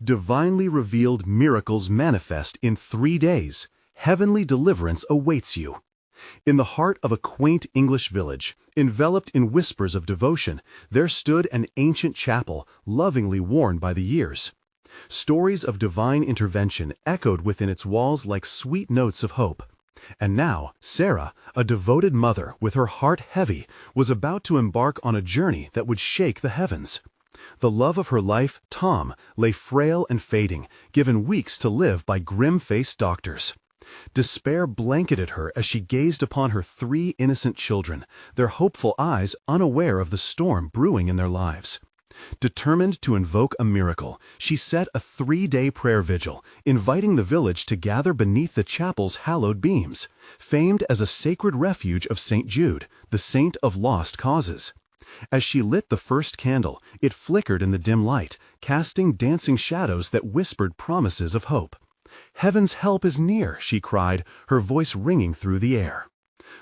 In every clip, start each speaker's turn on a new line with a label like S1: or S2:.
S1: Divinely revealed miracles manifest in 3 days. Heavenly deliverance awaits you. In the heart of a quaint English village, enveloped in whispers of devotion, there stood an ancient chapel, lovingly worn by the years. Stories of divine intervention echoed within its walls like sweet notes of hope. And now, Sarah, a devoted mother with her heart heavy, was about to embark on a journey that would shake the heavens. The love of her life, Tom, lay frail and fading, given weeks to live by grim-faced doctors. Despair blanketed her as she gazed upon her 3 innocent children, their hopeful eyes unaware of the storm brewing in their lives. Determined to invoke a miracle, she set a 3-day prayer vigil, inviting the village to gather beneath the chapel's hallowed beams, famed as a sacred refuge of St. Jude, the saint of lost causes. As she lit the first candle, it flickered in the dim light, casting dancing shadows that whispered promises of hope. "Heaven's help is near," she cried, her voice ringing through the air.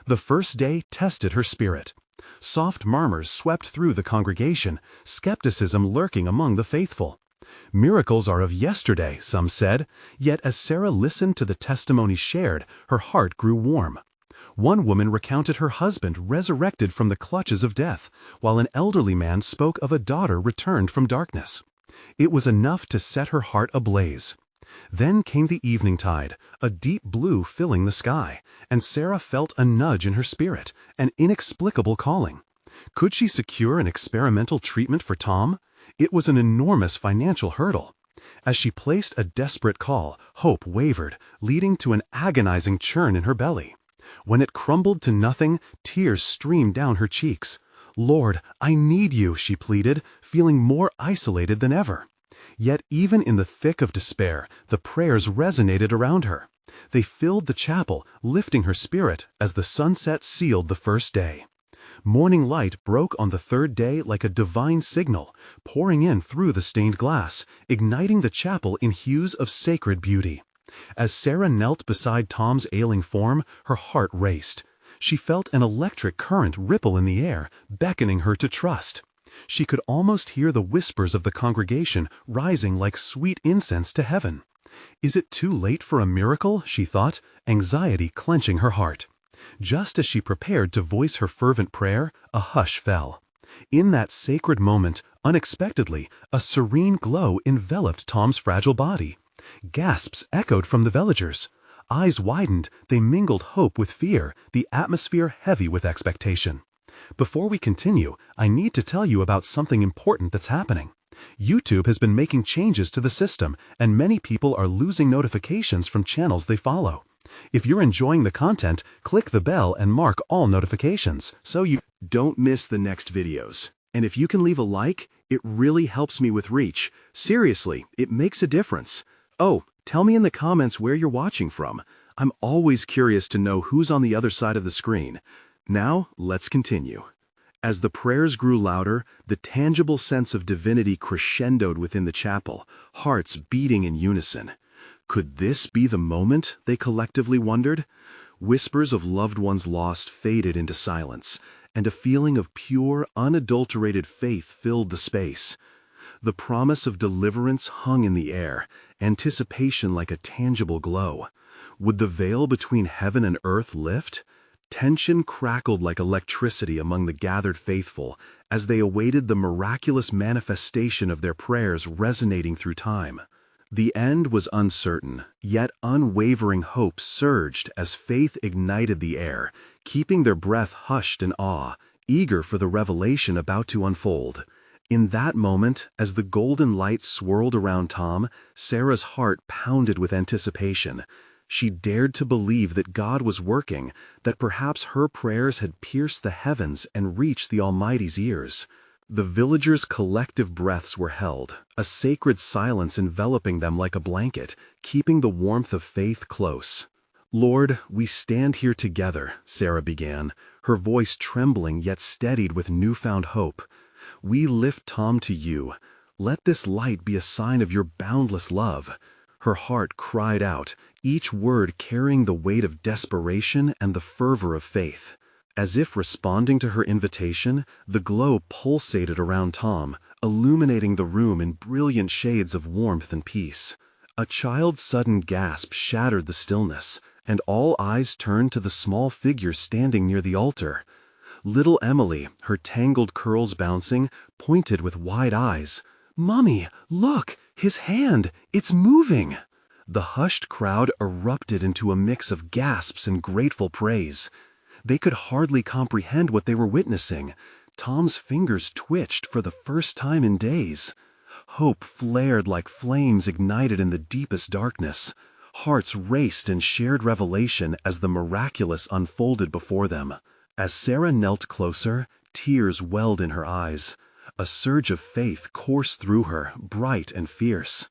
S1: The first day tested her spirit. Soft murmurs swept through the congregation, skepticism lurking among the faithful. Miracles are of yesterday, some said, yet as Sarah listened to the testimonies shared, her heart grew warm. One woman recounted her husband resurrected from the clutches of death, while an elderly man spoke of a daughter returned from darkness. It was enough to set her heart ablaze. Then came the evening tide, a deep blue filling the sky, and Sarah felt a nudge in her spirit, an inexplicable calling. Could she secure an experimental treatment for Tom? It was an enormous financial hurdle. As she placed a desperate call, hope wavered, leading to an agonizing churn in her belly. When it crumbled to nothing, tears streamed down her cheeks. "Lord, I need you," she pleaded, feeling more isolated than ever. Yet even in the thick of despair, the prayers resonated around her. They filled the chapel, lifting her spirit as the sunset sealed the first day. Morning light broke on the 3rd day like a divine signal, pouring in through the stained glass, igniting the chapel in hues of sacred beauty. As Sarah knelt beside Tom's ailing form, her heart raced. She felt an electric current ripple in the air, beckoning her to trust. She could almost hear the whispers of the congregation rising like sweet incense to heaven. Is it too late for a miracle, she thought, anxiety clenching her heart. Just as she prepared to voice her fervent prayer, a hush fell. In that sacred moment, unexpectedly, a serene glow enveloped Tom's fragile body. Gasps echoed from the villagers. Eyes widened, they mingled hope with fear, the atmosphere heavy with expectation. Before we continue, I need to tell you about something important that's happening. YouTube has been making changes to the system, and many people are losing notifications from channels they follow. If you're enjoying the content, click the bell and mark all notifications, so you don't miss the next videos. And if you can leave a like, it really helps me with reach. Seriously, it makes a difference. Oh, tell me in the comments where you're watching from. I'm always curious to know who's on the other side of the screen. Now, let's continue. As the prayers grew louder, the tangible sense of divinity crescendoed within the chapel, hearts beating in unison. Could this be the moment, they collectively wondered? Whispers of loved ones lost faded into silence, and a feeling of pure, unadulterated faith filled the space. The promise of deliverance hung in the air, anticipation like a tangible glow. Would the veil between heaven and earth lift? Tension crackled like electricity among the gathered faithful as they awaited the miraculous manifestation of their prayers resonating through time. The end was uncertain, yet unwavering hope surged as faith ignited the air, keeping their breath hushed in awe, eager for the revelation about to unfold. In that moment, as the golden light swirled around Tom, Sarah's heart pounded with anticipation. She dared to believe that God was working, that perhaps her prayers had pierced the heavens and reached the Almighty's ears. The villagers' collective breaths were held, a sacred silence enveloping them like a blanket, keeping the warmth of faith close. "Lord, we stand here together," Sarah began, her voice trembling yet steadied with newfound hope. "We lift Tom to you. Let this light be a sign of your boundless love." Her heart cried out, each word carrying the weight of desperation and the fervor of faith. As if responding to her invitation, the glow pulsated around Tom, illuminating the room in brilliant shades of warmth and peace. A child's sudden gasp shattered the stillness, and all eyes turned to the small figure standing near the altar. Little Emily, her tangled curls bouncing, pointed with wide eyes. "Mommy, look! His hand! It's moving!" The hushed crowd erupted into a mix of gasps and grateful praise. They could hardly comprehend what they were witnessing. Tom's fingers twitched for the first time in days. Hope flared like flames ignited in the deepest darkness. Hearts raced in shared revelation as the miraculous unfolded before them. As Sarah knelt closer, tears welled in her eyes. A surge of faith coursed through her, bright and fierce.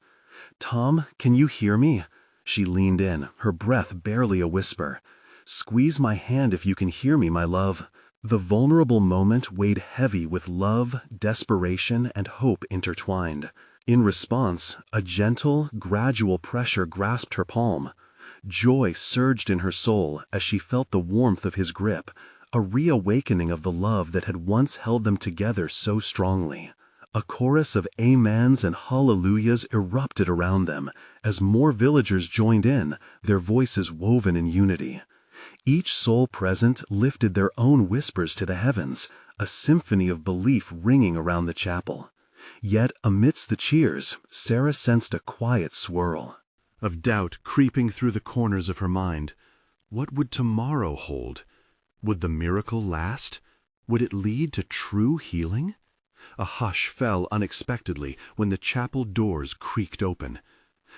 S1: "Tom, can you hear me?" She leaned in, her breath barely a whisper. "Squeeze my hand if you can hear me, my love." The vulnerable moment weighed heavy with love, desperation, and hope intertwined. In response, a gentle, gradual pressure grasped her palm. Joy surged in her soul as she felt the warmth of his grip, a reawakening of the love that had once held them together so strongly. A chorus of amens and hallelujahs erupted around them as more villagers joined in, their voices woven in unity. Each soul present lifted their own whispers to the heavens, a symphony of belief ringing around the chapel. Yet amidst the cheers, Sarah sensed a quiet swirl of doubt creeping through the corners of her mind. What would tomorrow hold? Would the miracle last? Would it lead to true healing? A hush fell unexpectedly when the chapel doors creaked open.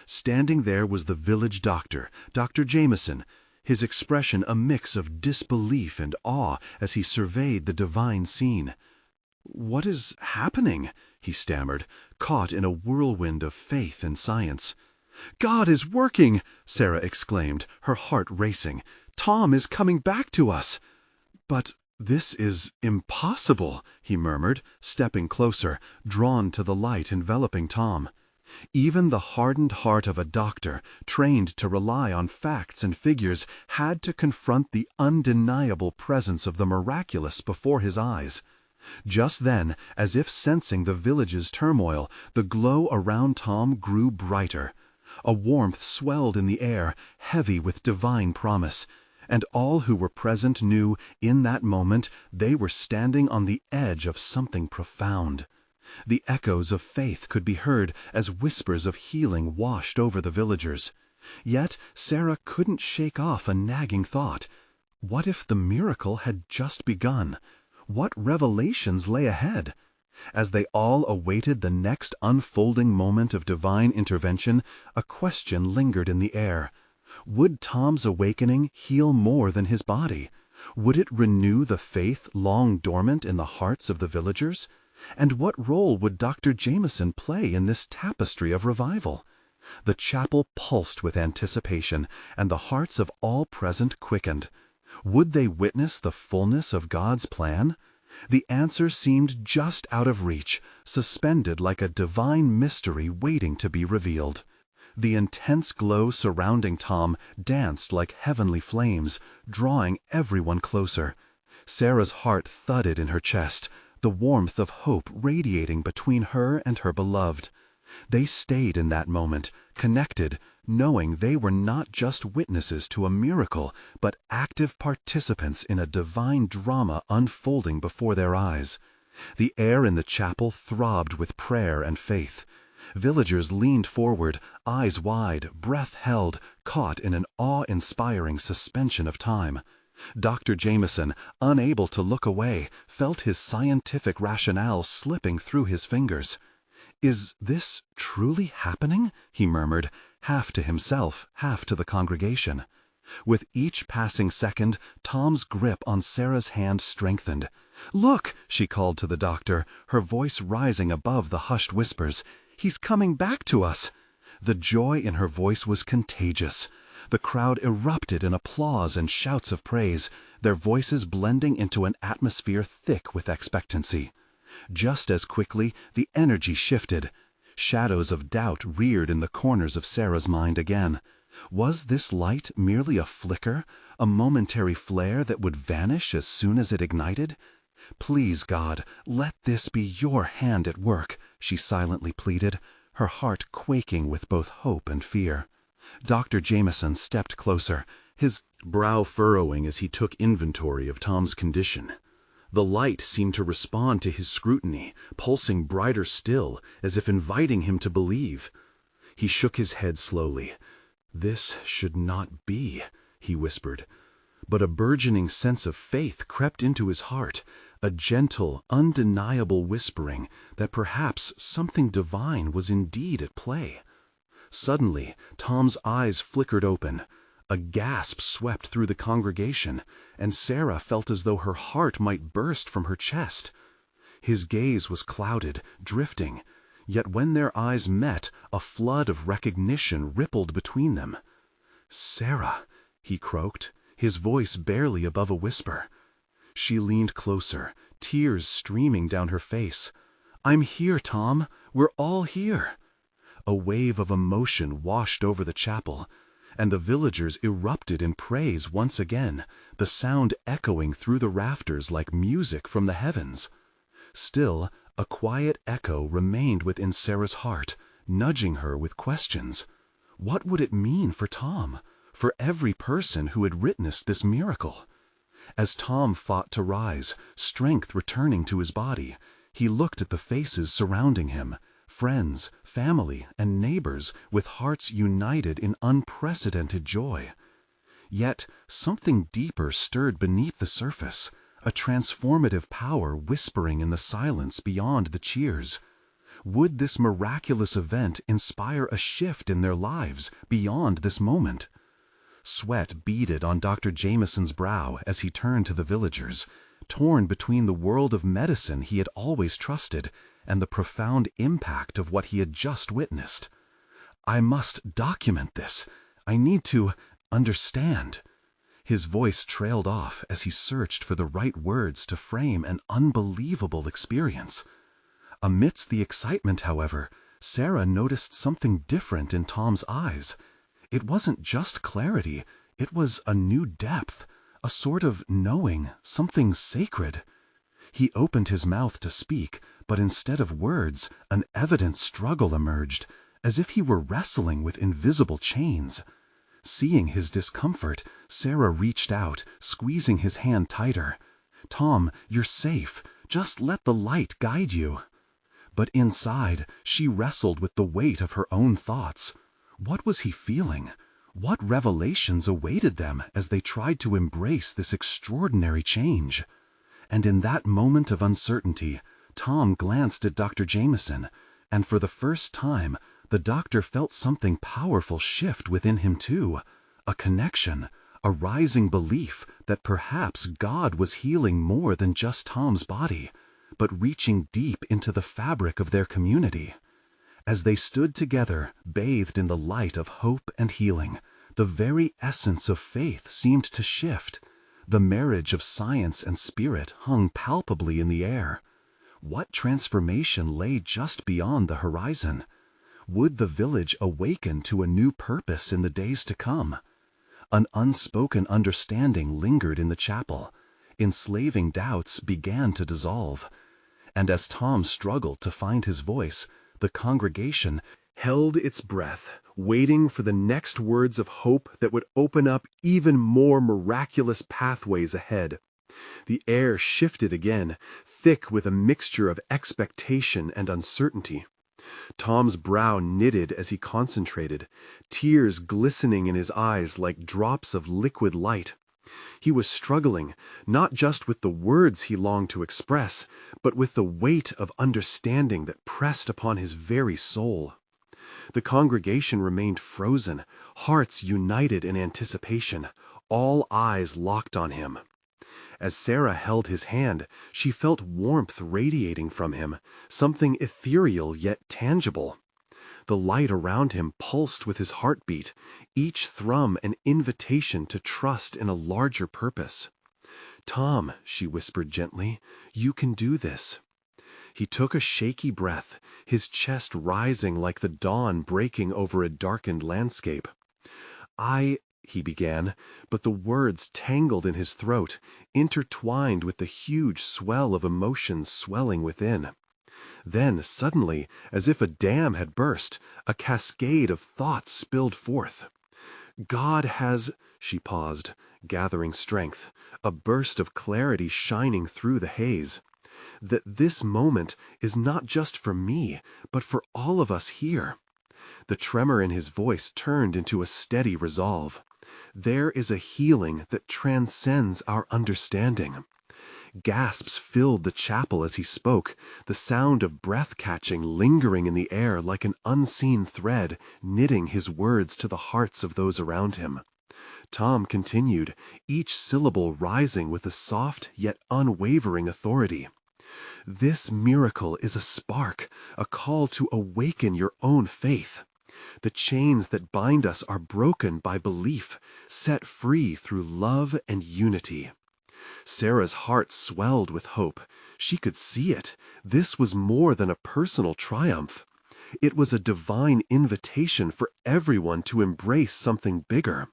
S1: Standing there was the village doctor, Dr. Jameson, his expression a mix of disbelief and awe as he surveyed the divine scene. "What is happening?" he stammered, caught in a whirlwind of faith and science. "God is working!" Sarah exclaimed, her heart racing. "Tom is coming back to us!" "But this is impossible," he murmured, stepping closer, drawn to the light enveloping Tom. Even the hardened heart of a doctor, trained to rely on facts and figures, had to confront the undeniable presence of the miraculous before his eyes. Just then, as if sensing the village's turmoil, the glow around Tom grew brighter. A warmth swelled in the air, heavy with divine promise. And all who were present knew, in that moment, they were standing on the edge of something profound. The echoes of faith could be heard as whispers of healing washed over the villagers. Yet Sarah couldn't shake off a nagging thought. What if the miracle had just begun? What revelations lay ahead? As they all awaited the next unfolding moment of divine intervention, a question lingered in the air. Would Tom's awakening heal more than his body? Would it renew the faith long dormant in the hearts of the villagers? And what role would Dr. Jameson play in this tapestry of revival? The chapel pulsed with anticipation, and the hearts of all present quickened. Would they witness the fullness of God's plan? The answer seemed just out of reach, suspended like a divine mystery waiting to be revealed. The intense glow surrounding Tom danced like heavenly flames, drawing everyone closer. Sarah's heart thudded in her chest, the warmth of hope radiating between her and her beloved. They stayed in that moment, connected, knowing they were not just witnesses to a miracle, but active participants in a divine drama unfolding before their eyes. The air in the chapel throbbed with prayer and faith. Villagers leaned forward, eyes wide, breath held, caught in an awe-inspiring suspension of time. Dr. Jameson, unable to look away, felt his scientific rationale slipping through his fingers. "Is this truly happening?" he murmured, half to himself, half to the congregation. With each passing second, Tom's grip on Sarah's hand strengthened. "Look!" she called to the doctor, her voice rising above the hushed whispers. "He's coming back to us!" The joy in her voice was contagious. The crowd erupted in applause and shouts of praise, their voices blending into an atmosphere thick with expectancy. Just as quickly, the energy shifted. Shadows of doubt reared in the corners of Sarah's mind again. Was this light merely a flicker, a momentary flare that would vanish as soon as it ignited? "Please, God, let this be your hand at work," she silently pleaded, her heart quaking with both hope and fear. Dr. Jameson stepped closer, his brow furrowing as he took inventory of Tom's condition. The light seemed to respond to his scrutiny, pulsing brighter still, as if inviting him to believe. He shook his head slowly. "This should not be," he whispered. But a burgeoning sense of faith crept into his heart, a gentle, undeniable whispering that perhaps something divine was indeed at play. Suddenly, Tom's eyes flickered open. A gasp swept through the congregation, and Sarah felt as though her heart might burst from her chest. His gaze was clouded, drifting, yet when their eyes met, a flood of recognition rippled between them. "Sarah," he croaked, his voice barely above a whisper. She leaned closer, tears streaming down her face. "I'm here, Tom. We're all here." A wave of emotion washed over the chapel, and the villagers erupted in praise once again, the sound echoing through the rafters like music from the heavens. Still, a quiet echo remained within Sarah's heart, nudging her with questions. What would it mean for Tom, for every person who had witnessed this miracle? As Tom fought to rise, strength returning to his body, he looked at the faces surrounding him, friends, family, and neighbors with hearts united in unprecedented joy. Yet something deeper stirred beneath the surface, a transformative power whispering in the silence beyond the cheers. Would this miraculous event inspire a shift in their lives beyond this moment? Sweat beaded on Dr. Jameson's brow as he turned to the villagers, torn between the world of medicine he had always trusted and the profound impact of what he had just witnessed. "I must document this. I need to understand." His voice trailed off as he searched for the right words to frame an unbelievable experience. Amidst the excitement, however, Sarah noticed something different in Tom's eyes. It wasn't just clarity, it was a new depth, a sort of knowing, something sacred. He opened his mouth to speak, but instead of words, an evident struggle emerged, as if he were wrestling with invisible chains. Seeing his discomfort, Sarah reached out, squeezing his hand tighter. "Tom, you're safe. Just let the light guide you." But inside, she wrestled with the weight of her own thoughts. What was he feeling? What revelations awaited them as they tried to embrace this extraordinary change? And in that moment of uncertainty, Tom glanced at Dr. Jameson, and for the first time, the doctor felt something powerful shift within him too, a connection, a rising belief that perhaps God was healing more than just Tom's body, but reaching deep into the fabric of their community. As they stood together, bathed in the light of hope and healing, the very essence of faith seemed to shift. The marriage of science and spirit hung palpably in the air. What transformation lay just beyond the horizon? Would the village awaken to a new purpose in the days to come? An unspoken understanding lingered in the chapel. Enslaving doubts began to dissolve. And as Tom struggled to find his voice, the congregation held its breath, waiting for the next words of hope that would open up even more miraculous pathways ahead. The air shifted again, thick with a mixture of expectation and uncertainty. Tom's brow knitted as he concentrated, tears glistening in his eyes like drops of liquid light. He was struggling, not just with the words he longed to express, but with the weight of understanding that pressed upon his very soul. The congregation remained frozen, hearts united in anticipation, all eyes locked on him. As Sarah held his hand, she felt warmth radiating from him, something ethereal yet tangible. The light around him pulsed with his heartbeat, each thrum an invitation to trust in a larger purpose. "Tom," she whispered gently, "you can do this." He took a shaky breath, his chest rising like the dawn breaking over a darkened landscape. He began, but the words tangled in his throat, intertwined with the huge swell of emotions swelling within. Then, suddenly, as if a dam had burst, a cascade of thoughts spilled forth. God has... She paused, gathering strength, a burst of clarity shining through the haze. That this moment is not just for me, but for all of us here. The tremor in his voice turned into a steady resolve. There is a healing that transcends our understanding. Gasps filled the chapel as he spoke, the sound of breath catching lingering in the air like an unseen thread, knitting his words to the hearts of those around him. Tom continued, each syllable rising with a soft yet unwavering authority. This miracle is a spark, a call to awaken your own faith. The chains that bind us are broken by belief, set free through love and unity. Sarah's heart swelled with hope. She could see it. This was more than a personal triumph. It was a divine invitation for everyone to embrace something bigger.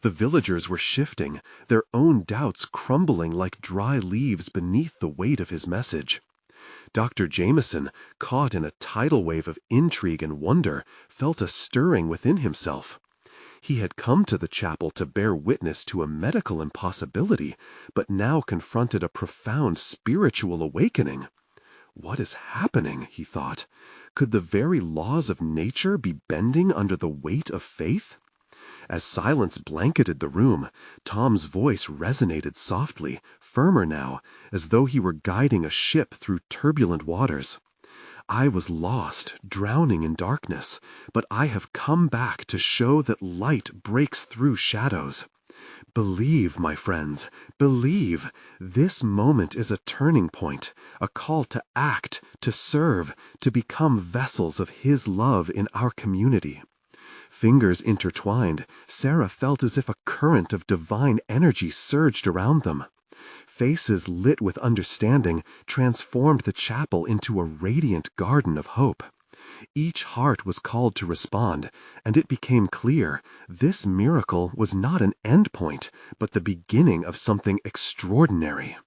S1: The villagers were shifting, their own doubts crumbling like dry leaves beneath the weight of his message. Dr. Jameson, caught in a tidal wave of intrigue and wonder, felt a stirring within himself. He had come to the chapel to bear witness to a medical impossibility, but now confronted a profound spiritual awakening. What is happening, he thought? Could the very laws of nature be bending under the weight of faith? As silence blanketed the room, Tom's voice resonated softly, firmer now, as though he were guiding a ship through turbulent waters. I was lost, drowning in darkness, but I have come back to show that light breaks through shadows. Believe, my friends, believe. This moment is a turning point, a call to act, to serve, to become vessels of His love in our community. Fingers intertwined, Sarah felt as if a current of divine energy surged around them. Faces lit with understanding transformed the chapel into a radiant garden of hope. Each heart was called to respond, and it became clear this miracle was not an end point, but the beginning of something extraordinary.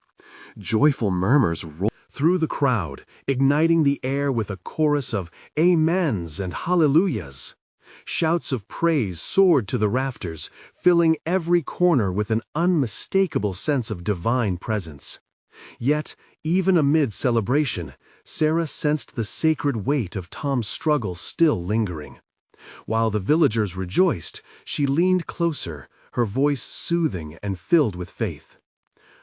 S1: Joyful murmurs rolled through the crowd, igniting the air with a chorus of amens and hallelujahs. Shouts of praise soared to the rafters, filling every corner with an unmistakable sense of divine presence. Yet, even amid celebration, Sarah sensed the sacred weight of Tom's struggle still lingering. While the villagers rejoiced, she leaned closer, her voice soothing and filled with faith.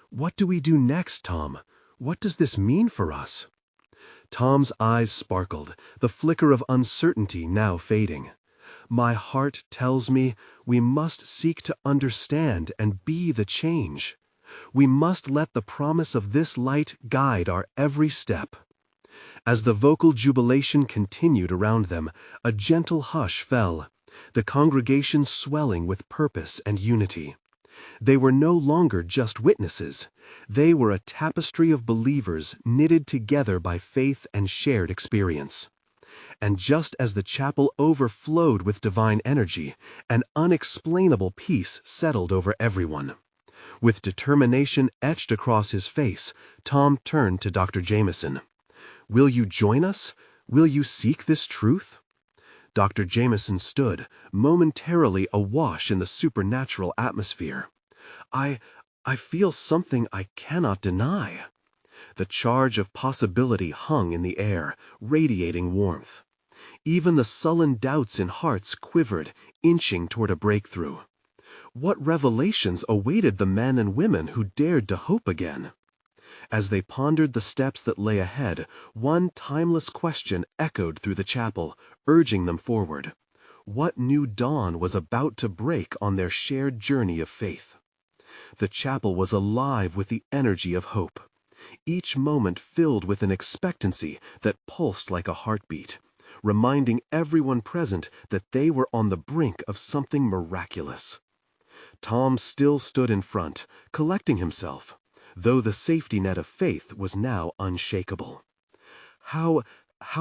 S1: "What do we do next, Tom? What does this mean for us?" Tom's eyes sparkled, the flicker of uncertainty now fading. "My heart tells me we must seek to understand and be the change. We must let the promise of this light guide our every step." As the vocal jubilation continued around them, a gentle hush fell, the congregation swelling with purpose and unity. They were no longer just witnesses. They were a tapestry of believers knitted together by faith and shared experience. And just as the chapel overflowed with divine energy, an unexplainable peace settled over everyone. With determination etched across his face, Tom turned to Dr. Jameson. "Will you join us? Will you seek this truth?" Dr. Jameson stood, momentarily awash in the supernatural atmosphere. I feel something I cannot deny." The charge of possibility hung in the air, radiating warmth. Even the sullen doubts in hearts quivered, inching toward a breakthrough. What revelations awaited the men and women who dared to hope again? As they pondered the steps that lay ahead, one timeless question echoed through the chapel, urging them forward. What new dawn was about to break on their shared journey of faith? The chapel was alive with the energy of hope. Each moment filled with an expectancy that pulsed like a heartbeat, reminding everyone present that they were on the brink of something miraculous. Tom still stood in front, collecting himself, though the safety net of faith was now unshakable. How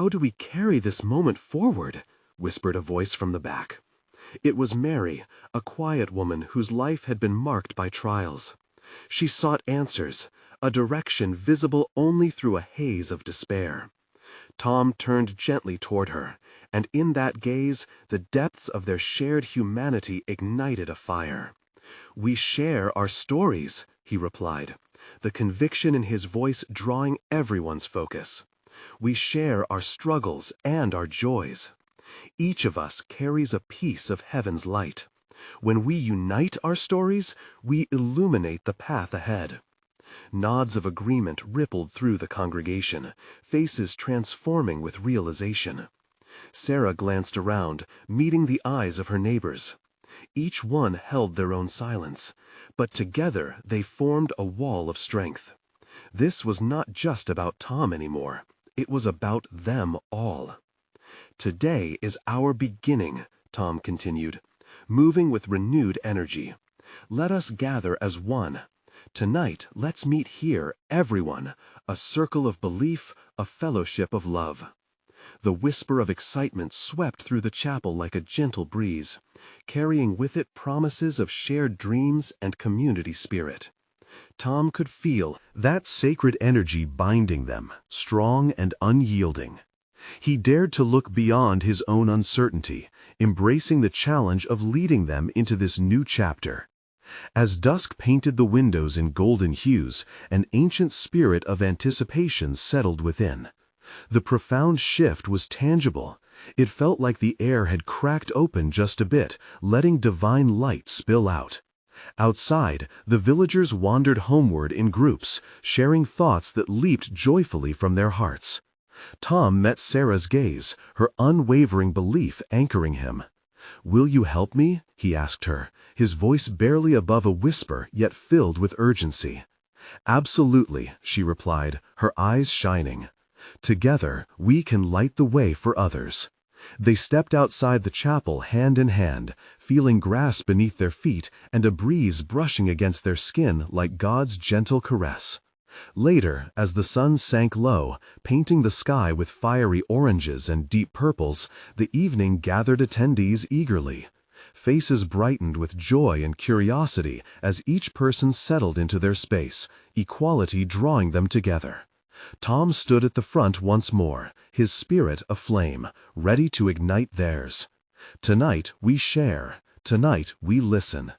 S1: do we carry this moment forward?" whispered a voice from the back. It was Mary, a quiet woman whose life had been marked by trials. She sought answers, a direction visible only through a haze of despair. Tom turned gently toward her, and in that gaze, the depths of their shared humanity ignited a fire. "We share our stories," he replied, the conviction in his voice drawing everyone's focus. "We share our struggles and our joys. Each of us carries a piece of heaven's light. When we unite our stories, we illuminate the path ahead." Nods of agreement rippled through the congregation, faces transforming with realization. Sarah glanced around, meeting the eyes of her neighbors. Each one held their own silence, but together they formed a wall of strength. This was not just about Tom anymore. It was about them all. "Today is our beginning," Tom continued, moving with renewed energy. "Let us gather as one. Tonight, let's meet here, everyone, a circle of belief, a fellowship of love." The whisper of excitement swept through the chapel like a gentle breeze, carrying with it promises of shared dreams and community spirit. Tom could feel that sacred energy binding them, strong and unyielding. He dared to look beyond his own uncertainty, embracing the challenge of leading them into this new chapter. As dusk painted the windows in golden hues, an ancient spirit of anticipation settled within. The profound shift was tangible. It felt like the air had cracked open just a bit, letting divine light spill out. Outside, the villagers wandered homeward in groups, sharing thoughts that leaped joyfully from their hearts. Tom met Sarah's gaze, her unwavering belief anchoring him. "Will you help me?" he asked her, his voice barely above a whisper yet filled with urgency. "Absolutely," she replied, her eyes shining. "Together, we can light the way for others." They stepped outside the chapel hand in hand, feeling grass beneath their feet and a breeze brushing against their skin like God's gentle caress. Later, as the sun sank low, painting the sky with fiery oranges and deep purples, the evening gathered attendees eagerly. Faces brightened with joy and curiosity as each person settled into their space, equality drawing them together. Tom stood at the front once more, his spirit aflame, ready to ignite theirs. "Tonight we share. Tonight we listen.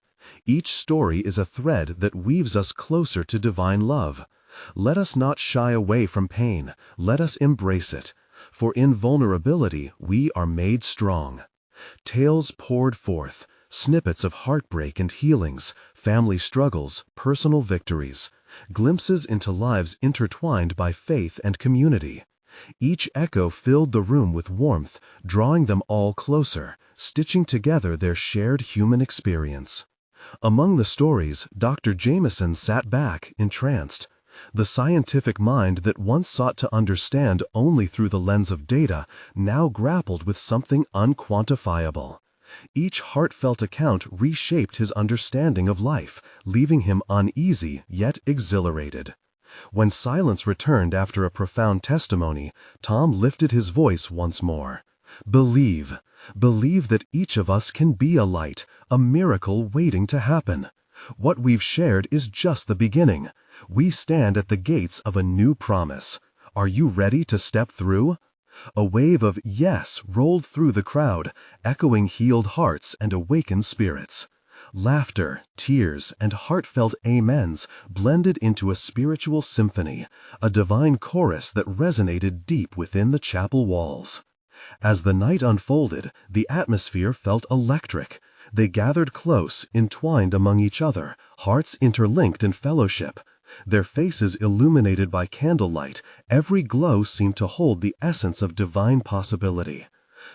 S1: Each story is a thread that weaves us closer to divine love. Let us not shy away from pain. Let us embrace it. For in vulnerability we are made strong." Tales poured forth, snippets of heartbreak and healings, family struggles, personal victories, glimpses into lives intertwined by faith and community. Each echo filled the room with warmth, drawing them all closer, stitching together their shared human experience. Among the stories, Dr. Jameson sat back, entranced. The scientific mind that once sought to understand only through the lens of data now grappled with something unquantifiable. Each heartfelt account reshaped his understanding of life, leaving him uneasy yet exhilarated. When silence returned after a profound testimony, Tom lifted his voice once more. "Believe. Believe that each of us can be a light, a miracle waiting to happen. What we've shared is just the beginning. We stand at the gates of a new promise. Are you ready to step through?" A wave of "yes" rolled through the crowd, echoing healed hearts and awakened spirits. Laughter, tears, and heartfelt amens blended into a spiritual symphony, a divine chorus that resonated deep within the chapel walls. As the night unfolded, the atmosphere felt electric. They gathered close, entwined among each other, hearts interlinked in fellowship. Their faces illuminated by candlelight, every glow seemed to hold the essence of divine possibility.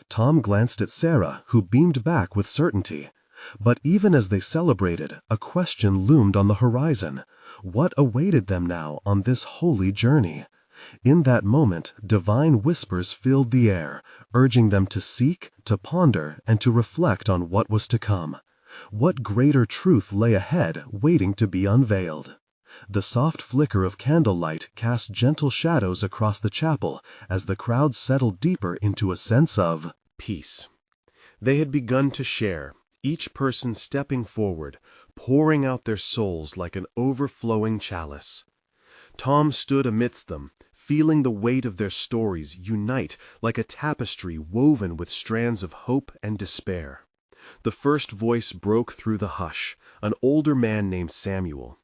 S1: Tom glanced at Sarah, who beamed back with certainty. But even as they celebrated, a question loomed on the horizon. What awaited them now on this holy journey? In that moment, divine whispers filled the air, urging them to seek, to ponder, and to reflect on what was to come. What greater truth lay ahead, waiting to be unveiled? The soft flicker of candlelight cast gentle shadows across the chapel as the crowd settled deeper into a sense of peace. They had begun to share, each person stepping forward, pouring out their souls like an overflowing chalice. Tom stood amidst them, feeling the weight of their stories unite like a tapestry woven with strands of hope and despair. The first voice broke through the hush, an older man named Samuel.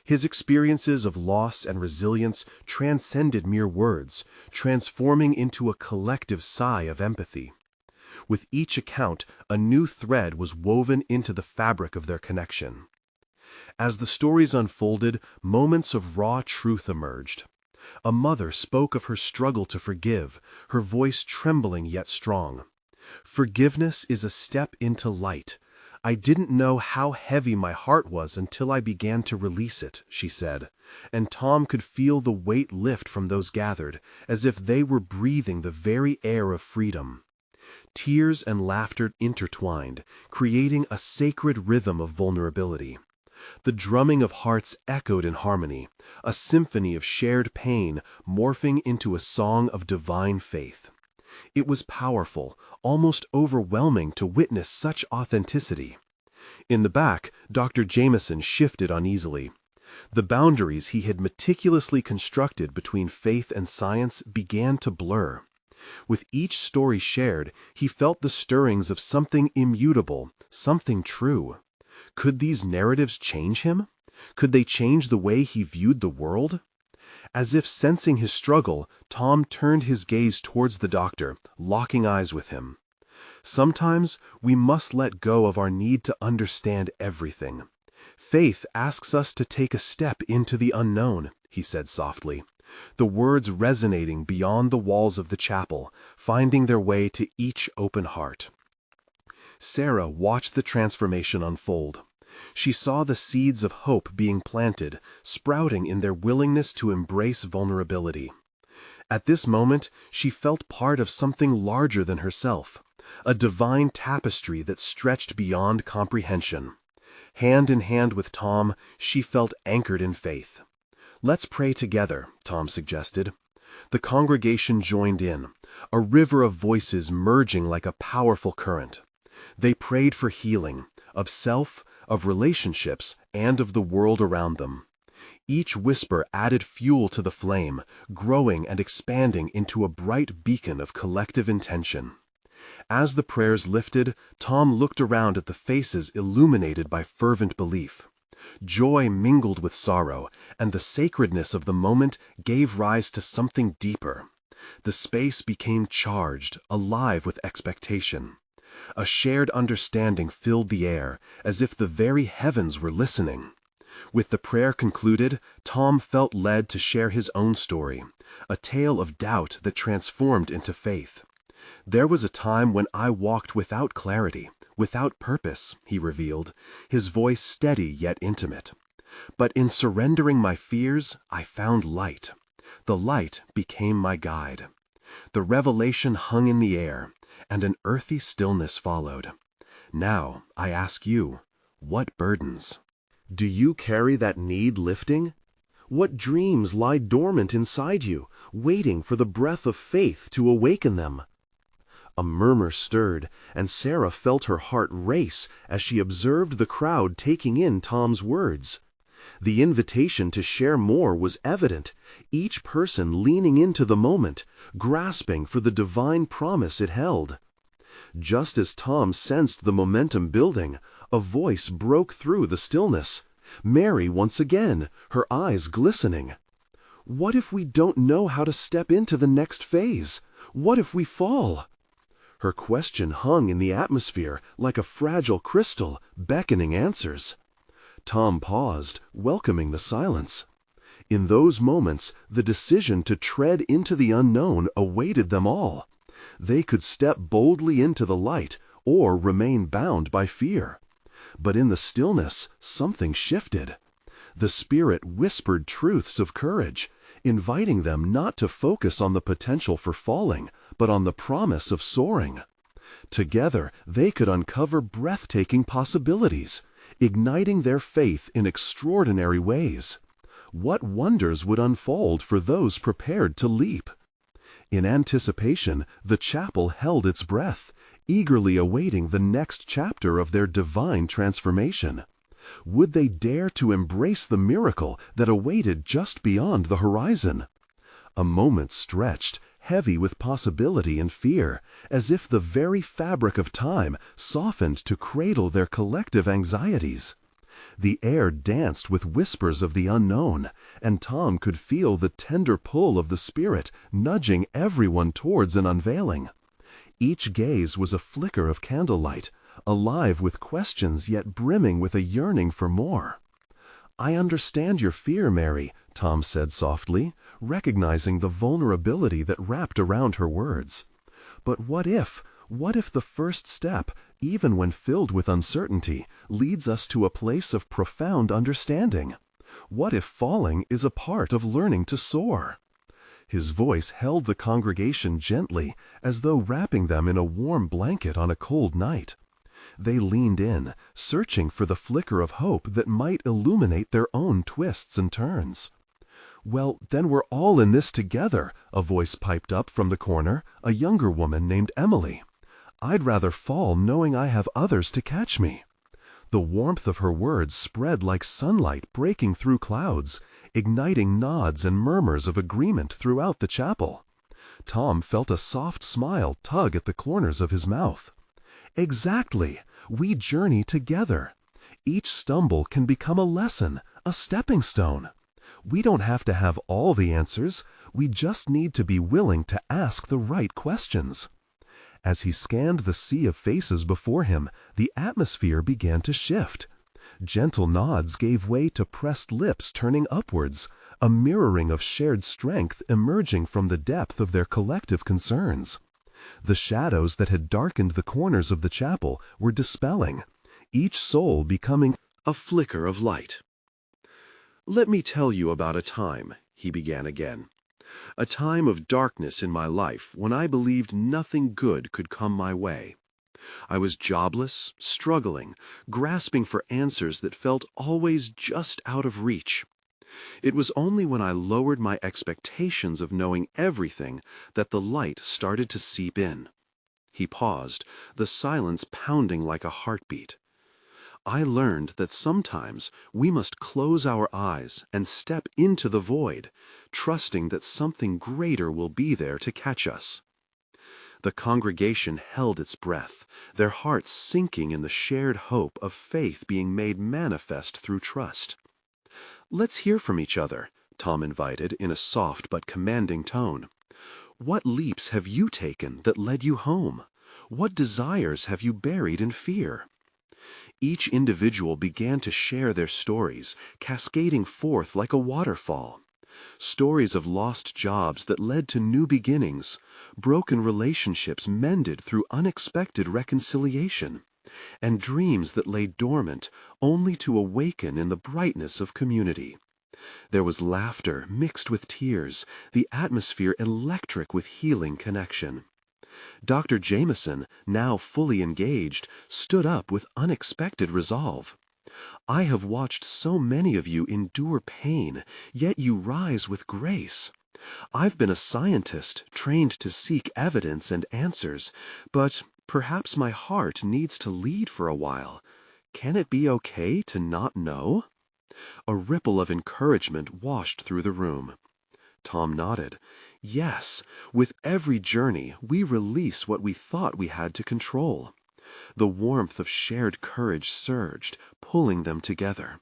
S1: His experiences of loss and resilience transcended mere words, transforming into a collective sigh of empathy. With each account, a new thread was woven into the fabric of their connection. As the stories unfolded, moments of raw truth emerged. A mother spoke of her struggle to forgive, her voice trembling yet strong. "Forgiveness is a step into light. I didn't know how heavy my heart was until I began to release it," she said, and Tom could feel the weight lift from those gathered, as if they were breathing the very air of freedom. Tears and laughter intertwined, creating a sacred rhythm of vulnerability. The drumming of hearts echoed in harmony, a symphony of shared pain morphing into a song of divine faith. It was powerful, almost overwhelming to witness such authenticity. In the back, Dr. Jameson shifted uneasily. The boundaries he had meticulously constructed between faith and science began to blur. With each story shared, he felt the stirrings of something immutable, something true. Could these narratives change him? Could they change the way he viewed the world? As if sensing his struggle, Tom turned his gaze towards the doctor, locking eyes with him. "Sometimes we must let go of our need to understand everything. Faith asks us to take a step into the unknown," he said softly, the words resonating beyond the walls of the chapel, finding their way to each open heart. Sarah watched the transformation unfold. She saw the seeds of hope being planted, sprouting in their willingness to embrace vulnerability. At this moment, she felt part of something larger than herself, a divine tapestry that stretched beyond comprehension. Hand in hand with Tom, she felt anchored in faith. "Let's pray together," Tom suggested. The congregation joined in, a river of voices merging like a powerful current. They prayed for healing, of self, of relationships, and of the world around them. Each whisper added fuel to the flame, growing and expanding into a bright beacon of collective intention. As the prayers lifted, Tom looked around at the faces illuminated by fervent belief. Joy mingled with sorrow, and the sacredness of the moment gave rise to something deeper. The space became charged, alive with expectation. A shared understanding filled the air, as if the very heavens were listening. With the prayer concluded, Tom felt led to share his own story, a tale of doubt that transformed into faith. "There was a time when I walked without clarity, without purpose," he revealed, his voice steady yet intimate. "But in surrendering my fears, I found light. The light became my guide." The revelation hung in the air, and an earthy stillness followed. Now, I ask you, what burdens? Do you carry that need lifting? What dreams lie dormant inside you, waiting for the breath of faith to awaken them? A murmur stirred, and Sarah felt her heart race as she observed the crowd taking in Tom's words. The invitation to share more was evident, each person leaning into the moment, grasping for the divine promise it held. Just as Tom sensed the momentum building, a voice broke through the stillness. Mary once again, her eyes glistening. "What if we don't know how to step into the next phase? What if we fall?" Her question hung in the atmosphere like a fragile crystal, beckoning answers. Tom paused, welcoming the silence. In those moments, the decision to tread into the unknown awaited them all. They could step boldly into the light or remain bound by fear. But in the stillness, something shifted. The Spirit whispered truths of courage, inviting them not to focus on the potential for falling, but on the promise of soaring. Together, they could uncover breathtaking possibilities, igniting their faith in extraordinary ways. What wonders would unfold for those prepared to leap? In anticipation, the chapel held its breath, eagerly awaiting the next chapter of their divine transformation. Would they dare to embrace the miracle that awaited just beyond the horizon? A moment stretched, heavy with possibility and fear, as if the very fabric of time softened to cradle their collective anxieties. The air danced with whispers of the unknown, and Tom could feel the tender pull of the Spirit nudging everyone towards an unveiling. Each gaze was a flicker of candlelight, alive with questions yet brimming with a yearning for more. "I understand your fear, Mary," Tom said softly, recognizing the vulnerability that wrapped around her words. "But what if the first step, even when filled with uncertainty, leads us to a place of profound understanding? What if falling is a part of learning to soar?" His voice held the congregation gently, as though wrapping them in a warm blanket on a cold night. They leaned in, searching for the flicker of hope that might illuminate their own twists and turns. "Well, then we're all in this together," a voice piped up from the corner, a younger woman named Emily. "I'd rather fall knowing I have others to catch me." The warmth of her words spread like sunlight breaking through clouds, igniting nods and murmurs of agreement throughout the chapel. Tom felt a soft smile tug at the corners of his mouth. "Exactly. We journey together. Each stumble can become a lesson, a stepping stone. We don't have to have all the answers. We just need to be willing to ask the right questions." As he scanned the sea of faces before him, the atmosphere began to shift. Gentle nods gave way to pressed lips turning upwards, a mirroring of shared strength emerging from the depth of their collective concerns. The shadows that had darkened the corners of the chapel were dispelling, each soul becoming a flicker of light. "Let me tell you about a time," he began again. "A time of darkness in my life when I believed nothing good could come my way. I was jobless, struggling, grasping for answers that felt always just out of reach. It was only when I lowered my expectations of knowing everything that the light started to seep in." He paused, the silence pounding like a heartbeat. "I learned that sometimes we must close our eyes and step into the void, trusting that something greater will be there to catch us." The congregation held its breath, their hearts sinking in the shared hope of faith being made manifest through trust. "Let's hear from each other," Tom invited in a soft but commanding tone. "What leaps have you taken that led you home? What desires have you buried in fear?" Each individual began to share their stories, cascading forth like a waterfall. Stories of lost jobs that led to new beginnings, broken relationships mended through unexpected reconciliation, and dreams that lay dormant only to awaken in the brightness of community. There was laughter mixed with tears, the atmosphere electric with healing connection. Dr. Jameson, now fully engaged, stood up with unexpected resolve. "I have watched so many of you endure pain, yet you rise with grace. I've been a scientist, trained to seek evidence and answers, but perhaps my heart needs to lead for a while. Can it be okay to not know?" A ripple of encouragement washed through the room. Tom nodded. "Yes, with every journey we release what we thought we had to control." The warmth of shared courage surged, pulling them together.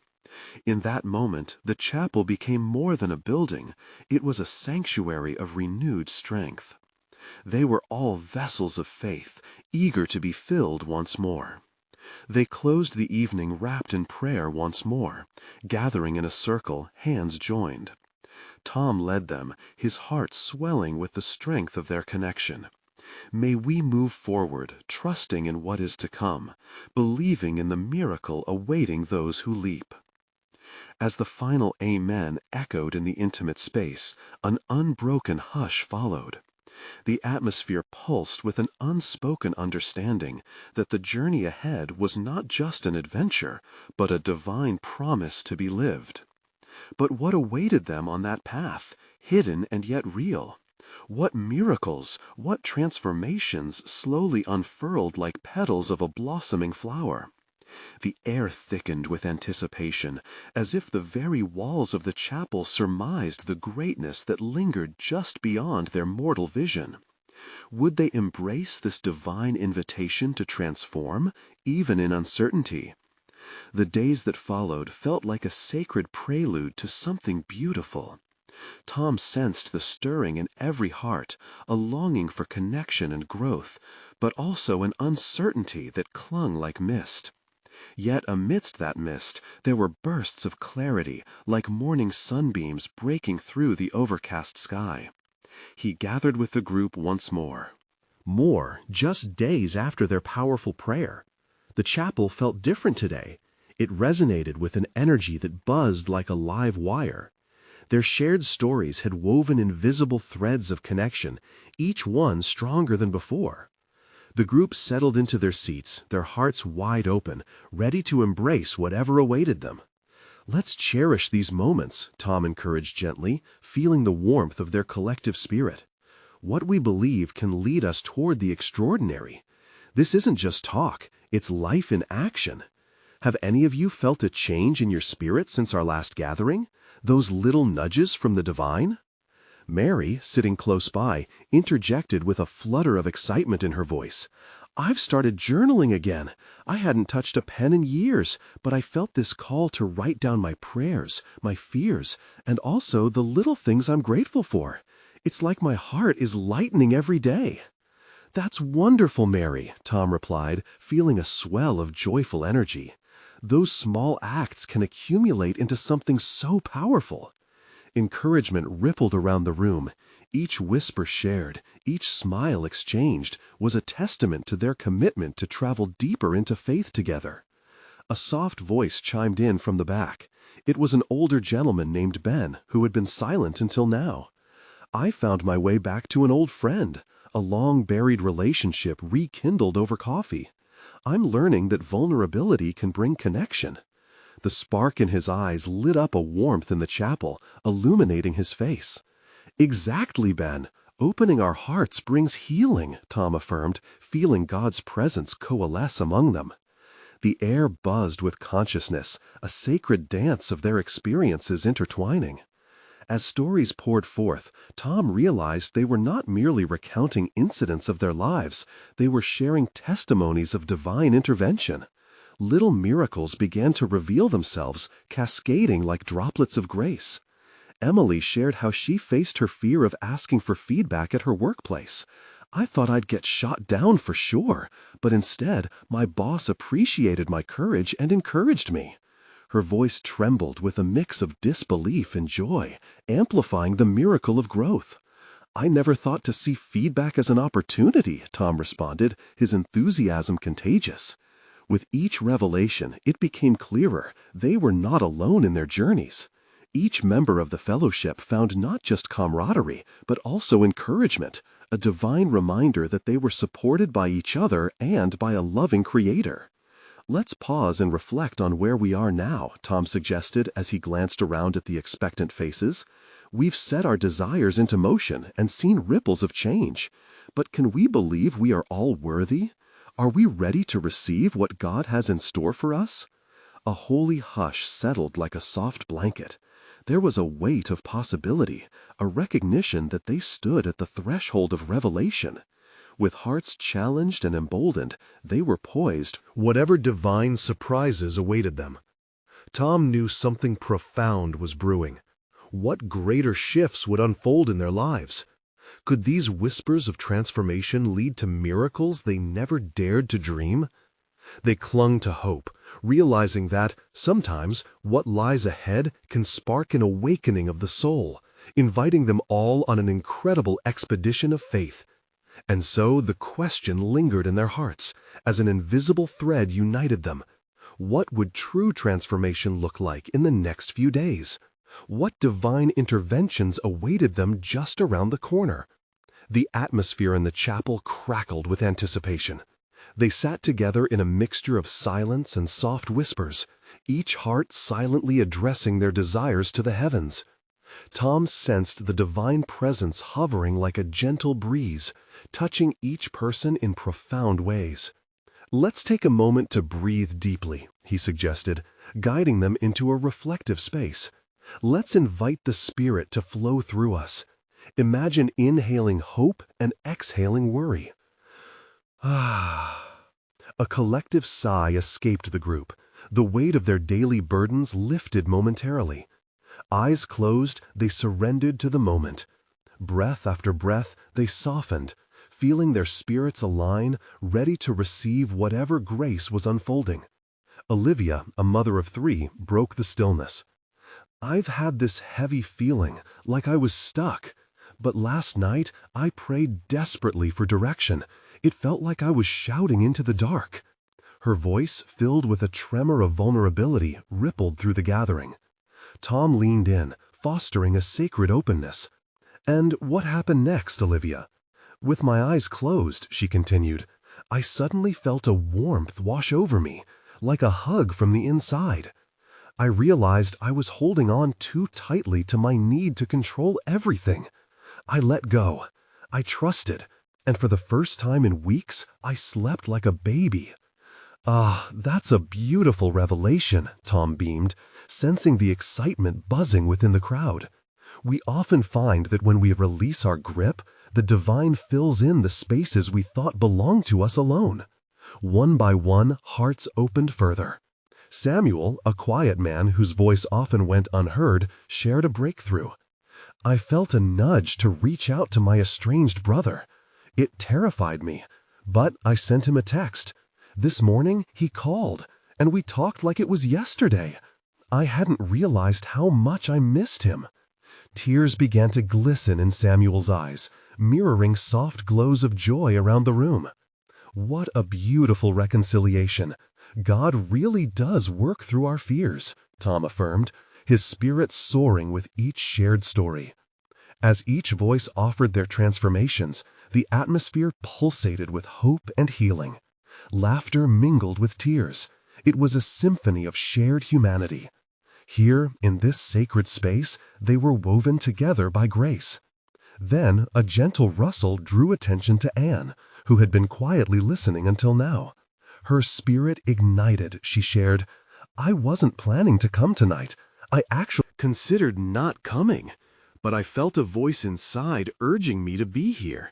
S1: In that moment, the chapel became more than a building. It was a sanctuary of renewed strength. They were all vessels of faith, eager to be filled once more. They closed the evening wrapped in prayer once more, gathering in a circle, hands joined. Tom led them, his heart swelling with the strength of their connection. May we move forward, trusting in what is to come, believing in the miracle awaiting those who leap. As the final amen echoed in the intimate space, an unbroken hush followed. The atmosphere pulsed with an unspoken understanding that the journey ahead was not just an adventure, but a divine promise to be lived. But what awaited them on that path, hidden and yet real? What miracles, what transformations slowly unfurled like petals of a blossoming flower. The air thickened with anticipation, as if the very walls of the chapel surmised the greatness that lingered just beyond their mortal vision. Would they embrace this divine invitation to transform, even in uncertainty? The days that followed felt like a sacred prelude to something beautiful. Tom sensed the stirring in every heart, a longing for connection and growth, but also an uncertainty that clung like mist. Yet amidst that mist, there were bursts of clarity, like morning sunbeams breaking through the overcast sky. He gathered with the group once more. Just days after their powerful prayer. The chapel felt different today. It resonated with an energy that buzzed like a live wire. Their shared stories had woven invisible threads of connection, each one stronger than before. The group settled into their seats, their hearts wide open, ready to embrace whatever awaited them. "Let's cherish these moments," Tom encouraged gently, feeling the warmth of their collective spirit. "What we believe can lead us toward the extraordinary. This isn't just talk, it's life in action." Have any of you felt a change in your spirit since our last gathering? Those little nudges from the divine? Mary, sitting close by, interjected with a flutter of excitement in her voice. "I've started journaling again. I hadn't touched a pen in years, but I felt this call to write down my prayers, my fears, and also the little things I'm grateful for. It's like my heart is lightening every day." "That's wonderful, Mary," Tom replied, feeling a swell of joyful energy. "Those small acts can accumulate into something so powerful." Encouragement rippled around the room. Each whisper shared, each smile exchanged, was a testament to their commitment to travel deeper into faith together. A soft voice chimed in from the back. It was an older gentleman named Ben, who had been silent until now. "I found my way back to an old friend, a long-buried relationship rekindled over coffee. I'm learning that vulnerability can bring connection." The spark in his eyes lit up a warmth in the chapel, illuminating his face. "Exactly, Ben. Opening our hearts brings healing," Tom affirmed, feeling God's presence coalesce among them. The air buzzed with consciousness, a sacred dance of their experiences intertwining. As stories poured forth, Tom realized they were not merely recounting incidents of their lives, they were sharing testimonies of divine intervention. Little miracles began to reveal themselves, cascading like droplets of grace. Emily shared how she faced her fear of asking for feedback at her workplace. "I thought I'd get shot down for sure, but instead, my boss appreciated my courage and encouraged me." Her voice trembled with a mix of disbelief and joy, amplifying the miracle of growth. "I never thought to see feedback as an opportunity," Tom responded, his enthusiasm contagious. With each revelation, it became clearer they were not alone in their journeys. Each member of the fellowship found not just camaraderie, but also encouragement, a divine reminder that they were supported by each other and by a loving Creator. "Let's pause and reflect on where we are now," Tom suggested as he glanced around at the expectant faces. "We've set our desires into motion and seen ripples of change. But can we believe we are all worthy? Are we ready to receive what God has in store for us?" A holy hush settled like a soft blanket. There was a weight of possibility, a recognition that they stood at the threshold of revelation. With hearts challenged and emboldened, they were poised, whatever divine surprises awaited them. Tom knew something profound was brewing. What greater shifts would unfold in their lives? Could these whispers of transformation lead to miracles they never dared to dream? They clung to hope, realizing that, sometimes, what lies ahead can spark an awakening of the soul, inviting them all on an incredible expedition of faith. And so the question lingered in their hearts, as an invisible thread united them. What would true transformation look like in the next few days? What divine interventions awaited them just around the corner? The atmosphere in the chapel crackled with anticipation. They sat together in a mixture of silence and soft whispers, each heart silently addressing their desires to the heavens. Tom sensed the divine presence hovering like a gentle breeze, touching each person in profound ways. "Let's take a moment to breathe deeply," he suggested, guiding them into a reflective space. "Let's invite the Spirit to flow through us. Imagine inhaling hope and exhaling worry." Ah. A collective sigh escaped the group. The weight of their daily burdens lifted momentarily. Eyes closed, they surrendered to the moment. Breath after breath, they softened, feeling their spirits align, ready to receive whatever grace was unfolding. Olivia, a mother of 3, broke the stillness. "I've had this heavy feeling, like I was stuck. But last night, I prayed desperately for direction. It felt like I was shouting into the dark." Her voice, filled with a tremor of vulnerability, rippled through the gathering. Tom leaned in, fostering a sacred openness. "And what happened next, Olivia?" "With my eyes closed," she continued, "I suddenly felt a warmth wash over me, like a hug from the inside. I realized I was holding on too tightly to my need to control everything. I let go. I trusted. And for the first time in weeks, I slept like a baby." "Ah, that's a beautiful revelation," Tom beamed, sensing the excitement buzzing within the crowd. "We often find that when we release our grip, the divine fills in the spaces we thought belonged to us alone." One by one, hearts opened further. Samuel, a quiet man whose voice often went unheard, shared a breakthrough. "I felt a nudge to reach out to my estranged brother. It terrified me, but I sent him a text. This morning, he called, and we talked like it was yesterday. I hadn't realized how much I missed him." Tears began to glisten in Samuel's eyes, mirroring soft glows of joy around the room. "What a beautiful reconciliation. God really does work through our fears," Tom affirmed, his spirit soaring with each shared story. As each voice offered their transformations, the atmosphere pulsated with hope and healing. Laughter mingled with tears. It was a symphony of shared humanity. Here, in this sacred space, they were woven together by grace. Then a gentle rustle drew attention to Anne, who had been quietly listening until now. Her spirit ignited, she shared. "I wasn't planning to come tonight. I actually considered not coming, but I felt a voice inside urging me to be here.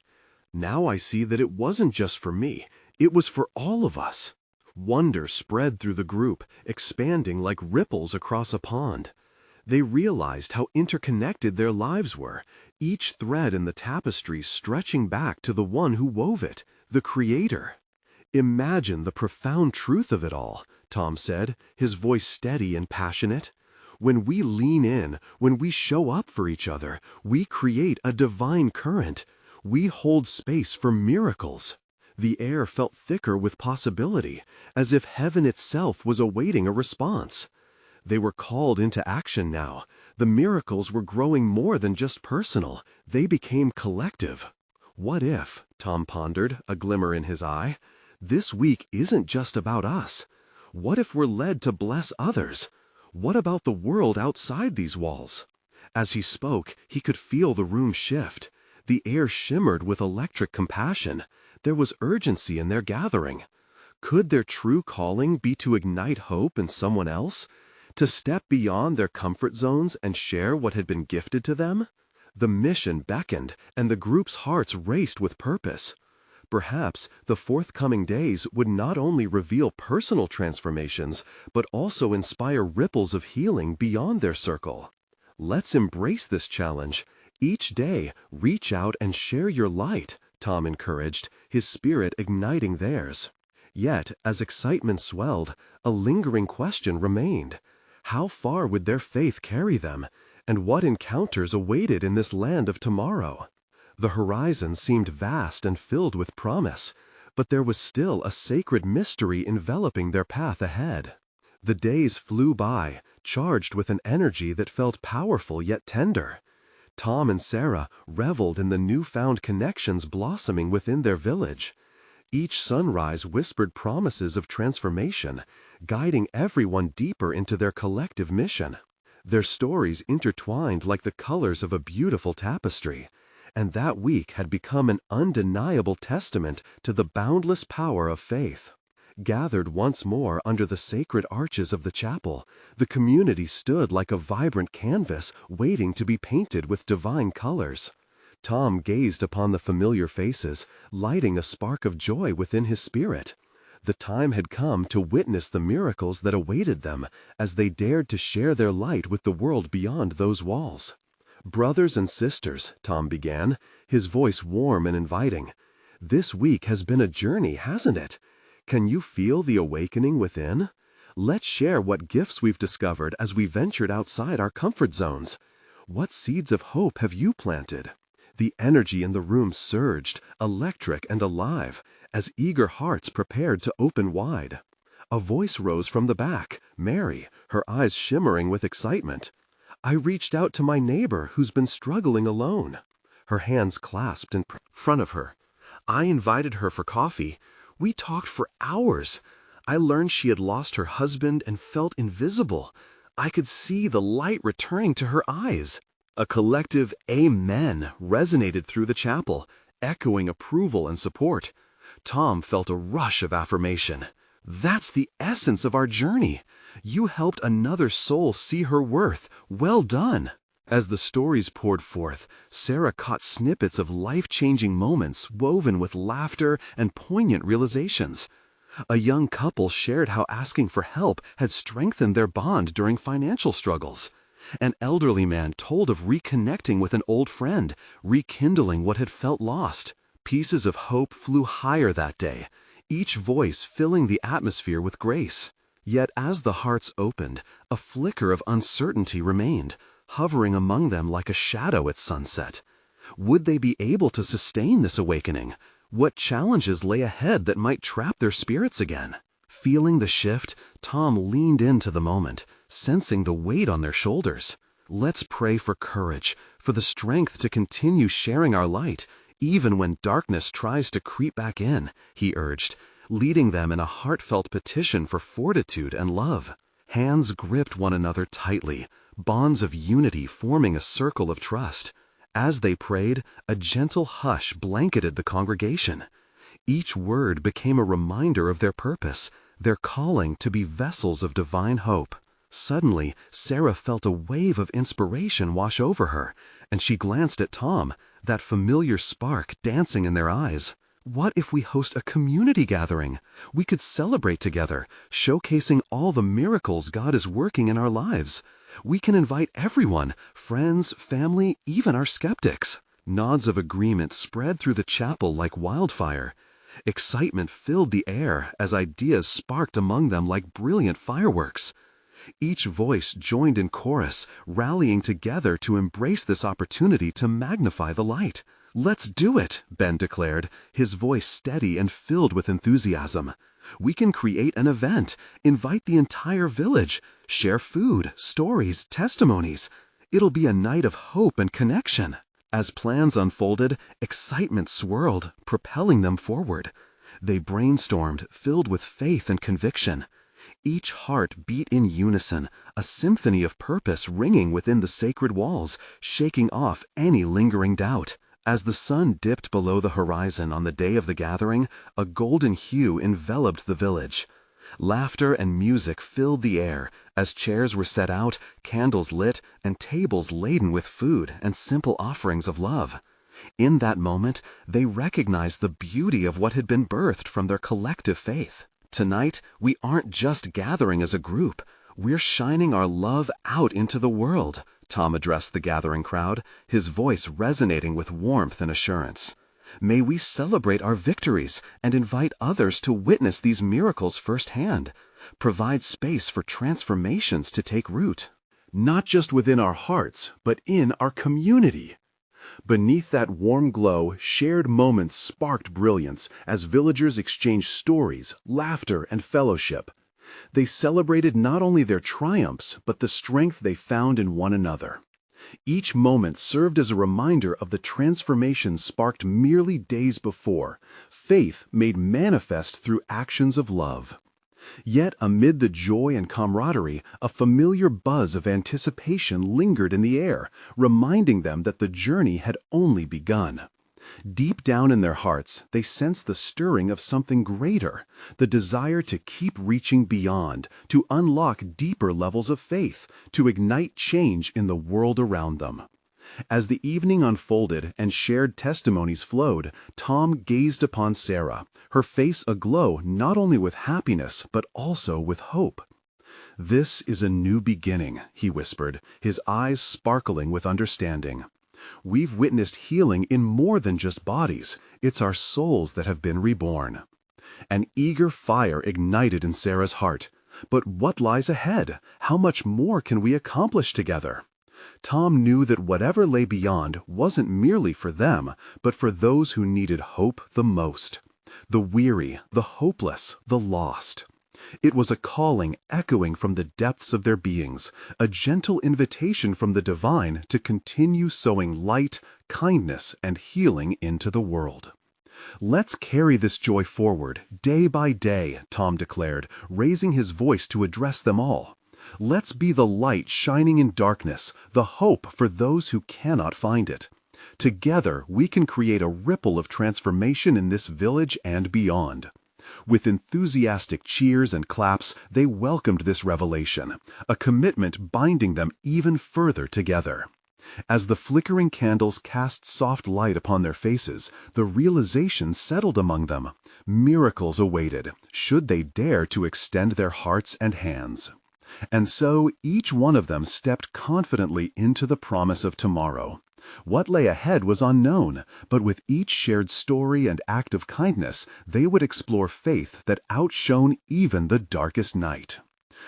S1: Now I see that it wasn't just for me, it was for all of us." Wonder spread through the group, expanding like ripples across a pond. They realized how interconnected their lives were, each thread in the tapestry stretching back to the one who wove it, the Creator. "Imagine the profound truth of it all," Tom said, his voice steady and passionate. "When we lean in, when we show up for each other, we create a divine current. We hold space for miracles." The air felt thicker with possibility, as if heaven itself was awaiting a response. They were called into action now. The miracles were growing more than just personal. They became collective. What if, Tom pondered, a glimmer in his eye, this week isn't just about us? What if we're led to bless others? What about the world outside these walls? As he spoke, he could feel the room shift. The air shimmered with electric compassion. There was urgency in their gathering. Could their true calling be to ignite hope in someone else? To step beyond their comfort zones and share what had been gifted to them? The mission beckoned, and the group's hearts raced with purpose. Perhaps the forthcoming days would not only reveal personal transformations, but also inspire ripples of healing beyond their circle. Let's embrace this challenge. Each day, reach out and share your light, Tom encouraged, his spirit igniting theirs. Yet, as excitement swelled, a lingering question remained. How far would their faith carry them, and what encounters awaited in this land of tomorrow? The horizon seemed vast and filled with promise, but there was still a sacred mystery enveloping their path ahead. The days flew by, charged with an energy that felt powerful yet tender. Tom and Sarah reveled in the newfound connections blossoming within their village. Each sunrise whispered promises of transformation, guiding everyone deeper into their collective mission. Their stories intertwined like the colors of a beautiful tapestry, and that week had become an undeniable testament to the boundless power of faith. Gathered once more under the sacred arches of the chapel, the community stood like a vibrant canvas waiting to be painted with divine colors. Tom gazed upon the familiar faces, lighting a spark of joy within his spirit. The time had come to witness the miracles that awaited them as they dared to share their light with the world beyond those walls. "Brothers and sisters," Tom began, his voice warm and inviting, "this week has been a journey, hasn't it? Can you feel the awakening within? Let's share what gifts we've discovered as we ventured outside our comfort zones. What seeds of hope have you planted?" The energy in the room surged, electric and alive, as eager hearts prepared to open wide. A voice rose from the back, Mary, her eyes shimmering with excitement. "I reached out to my neighbor who's been struggling alone." Her hands clasped in front of her. "I invited her for coffee. We talked for hours. I learned she had lost her husband and felt invisible. I could see the light returning to her eyes." A collective amen resonated through the chapel, echoing approval and support. Tom felt a rush of affirmation. "That's the essence of our journey. You helped another soul see her worth. Well done." As the stories poured forth, Sarah caught snippets of life-changing moments woven with laughter and poignant realizations. A young couple shared how asking for help had strengthened their bond during financial struggles. An elderly man told of reconnecting with an old friend, rekindling what had felt lost. Pieces of hope flew higher that day, each voice filling the atmosphere with grace. Yet as the hearts opened, a flicker of uncertainty remained, hovering among them like a shadow at sunset. Would they be able to sustain this awakening? What challenges lay ahead that might trap their spirits again? Feeling the shift, Tom leaned into the moment, sensing the weight on their shoulders. "Let's pray for courage, for the strength to continue sharing our light, even when darkness tries to creep back in," he urged, leading them in a heartfelt petition for fortitude and love. Hands gripped one another tightly, bonds of unity forming a circle of trust. As they prayed, a gentle hush blanketed the congregation. Each word became a reminder of their purpose, their calling to be vessels of divine hope. Suddenly, Sarah felt a wave of inspiration wash over her, and she glanced at Tom, that familiar spark dancing in their eyes. "What if we host a community gathering? We could celebrate together, showcasing all the miracles God is working in our lives. We can invite everyone, friends, family, even our skeptics." Nods of agreement spread through the chapel like wildfire. Excitement filled the air as ideas sparked among them like brilliant fireworks. Each voice joined in chorus, rallying together to embrace this opportunity to magnify the light. "Let's do it," Ben declared, his voice steady and filled with enthusiasm. "We can create an event, invite the entire village, share food, stories, testimonies. It'll be a night of hope and connection." As plans unfolded, excitement swirled, propelling them forward. They brainstormed, filled with faith and conviction. Each heart beat in unison, a symphony of purpose ringing within the sacred walls, shaking off any lingering doubt. As the sun dipped below the horizon on the day of the gathering, a golden hue enveloped the village. Laughter and music filled the air as chairs were set out, candles lit, and tables laden with food and simple offerings of love. In that moment, they recognized the beauty of what had been birthed from their collective faith. "Tonight, we aren't just gathering as a group. We're shining our love out into the world," Tom addressed the gathering crowd, his voice resonating with warmth and assurance. "May we celebrate our victories and invite others to witness these miracles firsthand. Provide space for transformations to take root, not just within our hearts, but in our community." Beneath that warm glow, shared moments sparked brilliance as villagers exchanged stories, laughter, and fellowship. They celebrated not only their triumphs, but the strength they found in one another. Each moment served as a reminder of the transformation sparked merely days before, faith made manifest through actions of love. Yet amid the joy and camaraderie, a familiar buzz of anticipation lingered in the air, reminding them that the journey had only begun. Deep down in their hearts, they sensed the stirring of something greater, the desire to keep reaching beyond, to unlock deeper levels of faith, to ignite change in the world around them. As the evening unfolded and shared testimonies flowed, Tom gazed upon Sarah, her face aglow not only with happiness but also with hope. "This is a new beginning," he whispered, his eyes sparkling with understanding. "We've witnessed healing in more than just bodies. It's our souls that have been reborn." An eager fire ignited in Sarah's heart. But what lies ahead? How much more can we accomplish together? Tom knew that whatever lay beyond wasn't merely for them, but for those who needed hope the most. The weary, the hopeless, the lost. It was a calling echoing from the depths of their beings, a gentle invitation from the divine to continue sowing light, kindness, and healing into the world. "Let's carry this joy forward, day by day," Tom declared, raising his voice to address them all. "Let's be the light shining in darkness, the hope for those who cannot find it. Together, we can create a ripple of transformation in this village and beyond." With enthusiastic cheers and claps, they welcomed this revelation, a commitment binding them even further together. As the flickering candles cast soft light upon their faces, the realization settled among them. Miracles awaited, should they dare to extend their hearts and hands. And so each one of them stepped confidently into the promise of tomorrow. What lay ahead was unknown, but with each shared story and act of kindness, they would explore faith that outshone even the darkest night.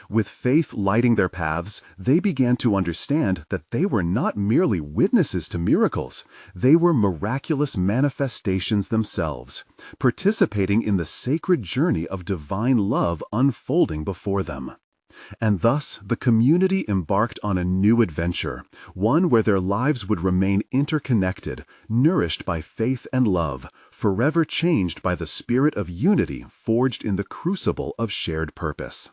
S1: With faith lighting their paths, they began to understand that they were not merely witnesses to miracles, they were miraculous manifestations themselves, participating in the sacred journey of divine love unfolding before them. And thus, the community embarked on a new adventure, one where their lives would remain interconnected, nourished by faith and love, forever changed by the spirit of unity forged in the crucible of shared purpose.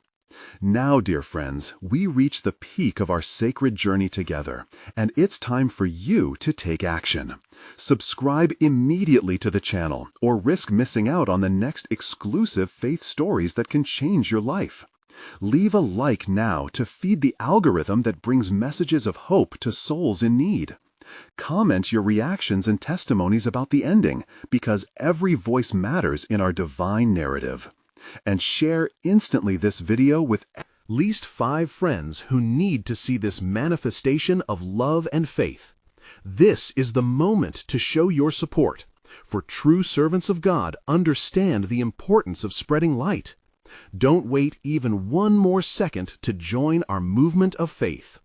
S1: Now, dear friends, we reach the peak of our sacred journey together, and it's time for you to take action. Subscribe immediately to the channel, or risk missing out on the next exclusive faith stories that can change your life. Leave a like now to feed the algorithm that brings messages of hope to souls in need. Comment your reactions and testimonies about the ending, because every voice matters in our divine narrative. And share instantly this video with at least 5 friends who need to see this manifestation of love and faith. This is the moment to show your support, for true servants of God understand the importance of spreading light. Don't wait even one more second to join our movement of faith.